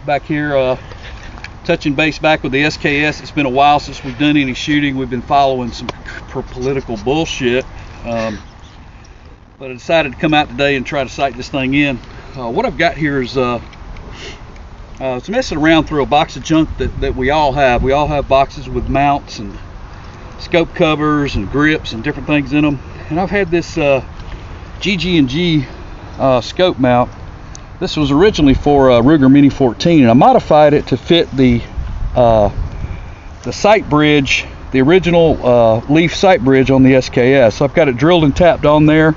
Back here, touching base back with the SKS. It's been a while since we've done any shooting. We've been following some political bullshit, but I decided to come out today and try to sight this thing in. What I've got here is it's messing around through a box of junk that we all have. We all have boxes with mounts and scope covers and grips and different things in them. And I've had this GG&G scope mount. This was originally for a Ruger Mini 14, and I modified it to fit the sight bridge, the original leaf sight bridge on the SKS. So I've got it drilled and tapped on there.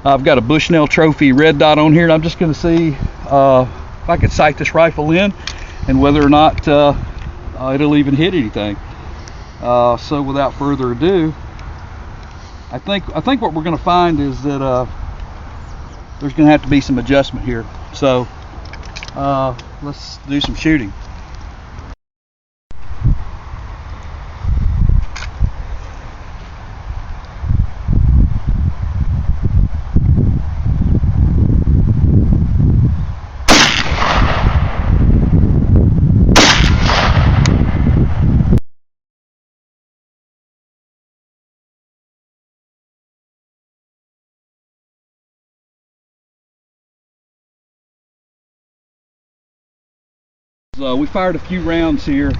I've got a Bushnell Trophy red dot on here, and I'm just going to see if I can sight this rifle in and whether or not it'll even hit anything. So without further ado, I think what we're going to find is that there's going to have to be some adjustment here. So let's do some shooting. We fired a few rounds here.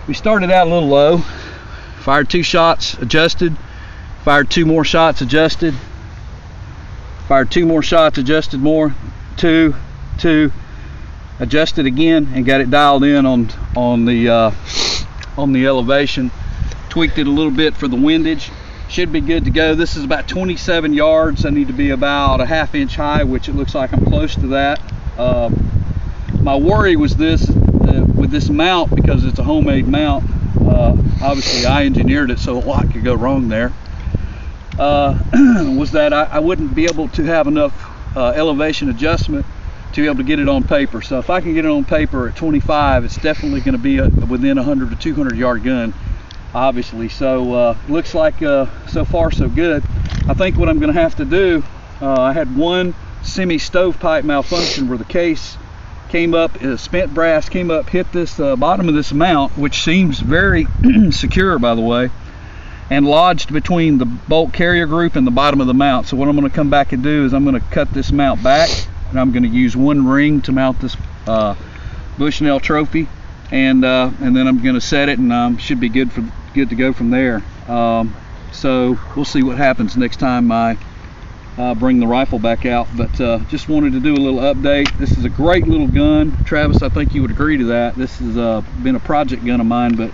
We started out a little low, fired 2 shots, adjusted, fired 2 more shots, adjusted, fired 2 more shots, adjusted more, 2, adjusted again, and got it dialed in on the elevation. Tweaked it a little bit for the windage. Should be good to go. This is about 27 yards. I need to be about a ½ inch high, which it looks like I'm close to that. My worry was this, with this mount, because it's a homemade mount, obviously I engineered it so a lot could go wrong there, was that I wouldn't be able to have enough elevation adjustment to be able to get it on paper. So if I can get it on paper at 25, it's definitely going to be within 100 to 200 yard gun, obviously. So looks like so far so good. I think what I'm going to have to do, I had one semi stovepipe malfunction where the case came up, spent brass came up, hit this bottom of this mount, which seems very secure, by the way, and lodged between the bolt carrier group and the bottom of the mount. So what I'm going to come back and do is I'm going to cut this mount back, and I'm going to use one ring to mount this Bushnell Trophy, and then I'm going to set it, and should be good to go from there. So we'll see what happens next time I bring the rifle back out, but just wanted to do a little update. This is a great little gun, Travis. I think you would agree to that. This has been a project gun of mine, but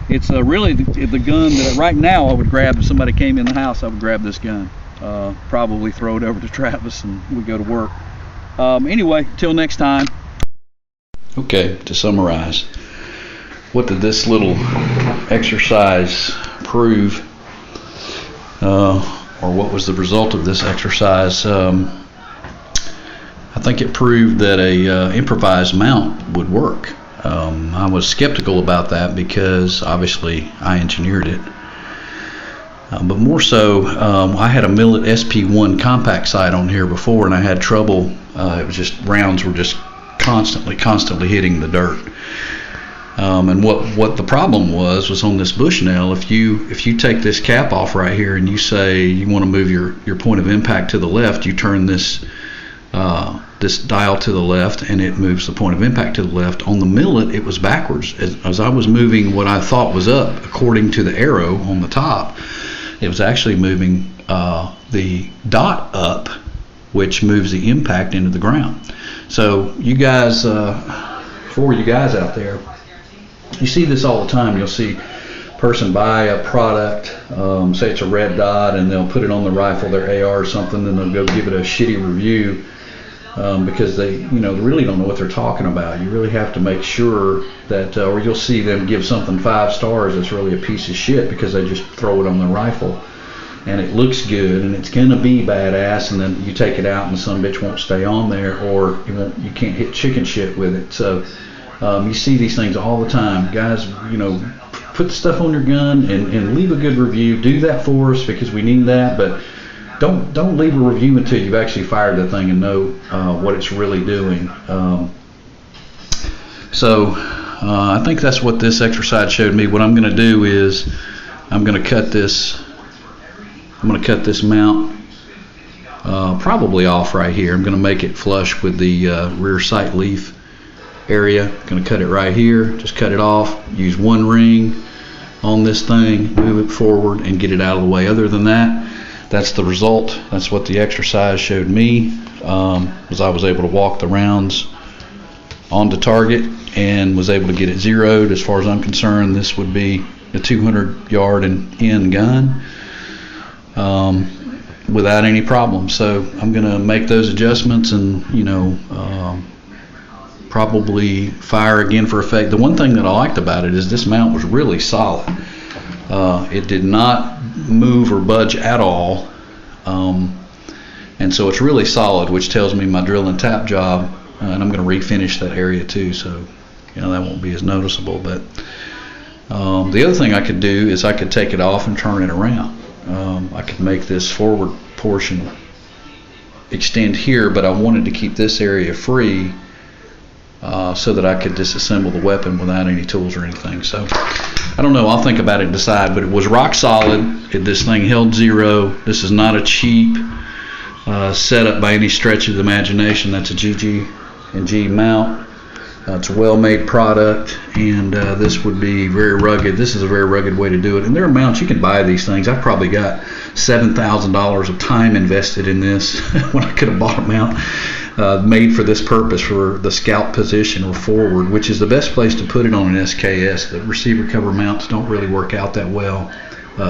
it's really the gun that right now I would grab. If somebody came in the house, I would grab this gun, probably throw it over to Travis, and we go to work. Anyway, till next time. Okay, to summarize, what did this little exercise prove? Or what was the result of this exercise? I think it proved that a improvised mount would work. I was skeptical about that because obviously I engineered it. But more so, I had a Millet SP1 compact sight on here before, and I had trouble. It was just rounds were just constantly hitting the dirt. And what the problem was on this Bushnell, if you take this cap off right here and you say you want to move your point of impact to the left, you turn this dial to the left and it moves the point of impact to the left. On the Millet, it was backwards. As I was moving what I thought was up according to the arrow on the top, it was actually moving the dot up, which moves the impact into the ground. So you guys, for you guys out there, you see this all the time. You'll see a person buy a product, say it's a red dot, and they'll put it on the rifle, their AR or something, and they'll go give it a shitty review because they really don't know what they're talking about. You really have to make sure that, or you'll see them give something 5 stars that's really a piece of shit because they just throw it on the rifle and it looks good and it's gonna be badass, and then you take it out and the son bitch won't stay on there, or you can't hit chicken shit with it. So you see these things all the time. Guys, put the stuff on your gun and leave a good review. Do that for us because we need that. But don't leave a review until you've actually fired the thing and know what it's really doing. I think that's what this exercise showed me. What I'm going to do is I'm going to cut this mount probably off right here. I'm going to make it flush with the rear sight leaf area. I'm going to cut it right here, just cut it off, use one ring on this thing, move it forward and get it out of the way. Other than that, that's the result. That's what the exercise showed me, was I was able to walk the rounds onto target and was able to get it zeroed. As far as I'm concerned, this would be a 200 yard and in gun without any problem. So I'm going to make those adjustments and probably fire again for effect. The one thing that I liked about it is this mount was really solid. It did not move or budge at all, and so it's really solid, which tells me my drill and tap job, and I'm going to refinish that area too, so that won't be as noticeable. But the other thing I could do is I could take it off and turn it around. I could make this forward portion extend here, but I wanted to keep this area free so that I could disassemble the weapon without any tools or anything. So I don't know, I'll think about it and decide, but it was rock solid. This thing held zero. This is not a cheap setup by any stretch of the imagination. That's a GG&G mount. It's a well-made product, and this would be very rugged. This is a very rugged way to do it. And there are mounts, you can buy these things. I've probably got $7,000 of time invested in this when I could have bought a mount made for this purpose, for the scout position or forward, which is the best place to put it on an SKS. The receiver cover mounts don't really work out that well.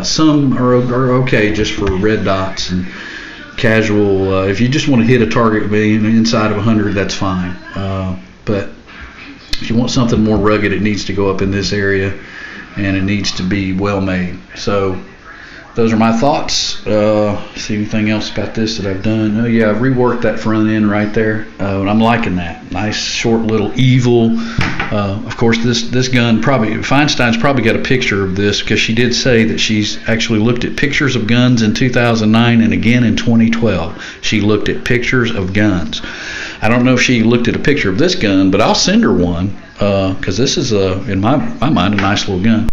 Some are okay just for red dots and casual. If you just want to hit a target being inside of 100, that's fine. But if you want something more rugged, it needs to go up in this area, and it needs to be well made. So those are my thoughts. See anything else about this that I've done? Oh yeah, I've reworked that front end right there, and I'm liking that. Nice short little evil. Of course, this gun, Feinstein's probably got a picture of this, because she did say that she's actually looked at pictures of guns in 2009 and again in 2012. She looked at pictures of guns. I don't know if she looked at a picture of this gun, but I'll send her one, because this is, in my mind, a nice little gun.